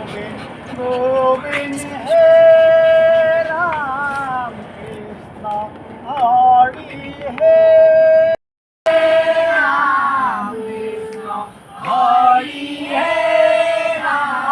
गोविंद हे राम कृष्ण हरि हे राम कृष्ण हरि हे राम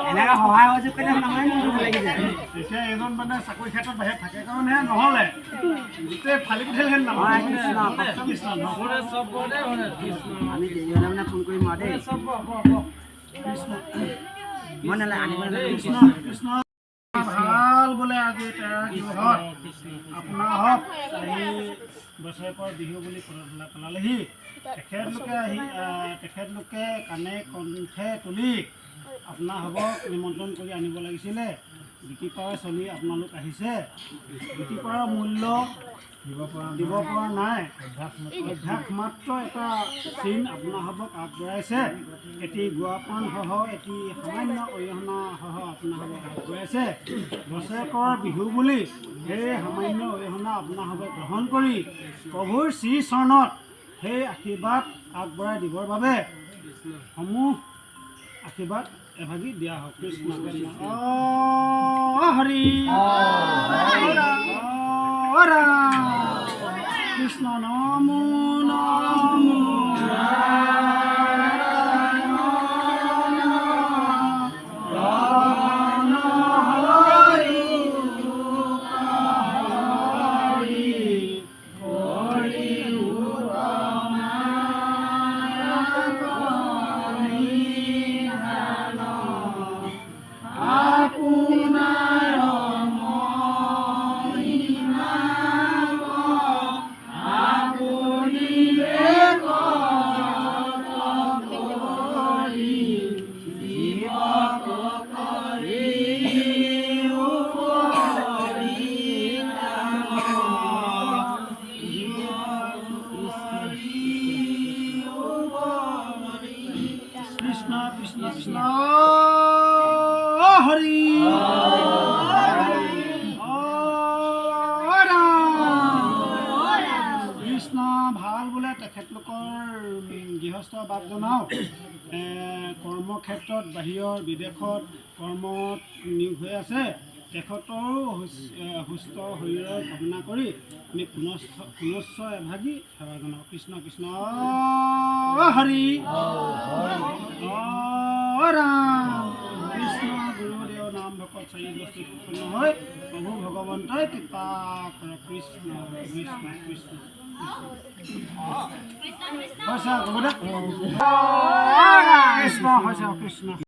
এনেকা সহায় হৈছে কেনে নহয় মোৰ লাগি যায় এতিয়া এজন মানে চাকৰি ক্ষেত্ৰত বাহিৰত থাকে কাৰণেহে নহ'লে গোটেই ফালি পঠিয়ালেহেঁতেন নহয় আমি দেৰিহ'লে মানে ফোন কৰিম আৰু দেই মই নালাগে আনিব কৃষ্ণ কৃষ্ণ ভাল বোলে আজি তেৰ কিহত আপোনাৰ হওক এই বছৰেকৰ বিহু বুলি পেলালেহি তেখেতলোকে কাণে কণ্ঠে তুলি আপোনাৰ হ'ব নিমন্ত্ৰণ কৰি আনিব লাগিছিলে গীতিপাৰা চলি আপোনালোক আহিছে গীতিপাৰাৰ মূল্য দিব পৰা নাই অভ্যাস মাত্ৰ এটা চিন আপোনাৰ হ'বক আগবঢ়াইছে এটি গুৱাপানসহ এটি সামান্য অৰিহণাসহ আপোনাৰ হ'বক আগবঢ়াইছে বছৰেকৰ বিহু বুলি সেই সামান্য অৰিহণা আপোনাৰ হ'বক গ্ৰহণ কৰি প্ৰভুৰ শ্ৰীচৰণত সেই আশীৰ্বাদ আগবঢ়াই দিবৰ বাবে সমূহ আশীৰ্বাদ এভাগি দিয়া হওক কৃষ্ণ কৃষ্ণ হৰি কৃষ্ণ নমো নমো কৃষ্ণ কৃষ্ণ কৃষ্ণ হৰি কৃষ্ণ ভাল বোলে তেখেতলোকৰ গৃহস্থ বাপ জনাও কৰ্মক্ষেত্ৰত বাহিৰৰ বিদেশত কৰ্মত নিয়োগ হৈ আছে তেখেতৰো সুস্থ শৰীৰৰ কামনা কৰি আমি পুনশ্চ এভাগি সেৱা জনাওঁ কৃষ্ণ কৃষ্ণ হৰি ৰাম কৃষ্ণ গুৰুদেৱ নাম ভকত চাৰি বস্তু সম্পন্ন হৈ প্ৰভু ভগৱন্তই কৃপা কৰক কৃষ্ণ কৃষ্ণ কৃষ্ণ কৃষ্ণ হৈছে কৃষ্ণ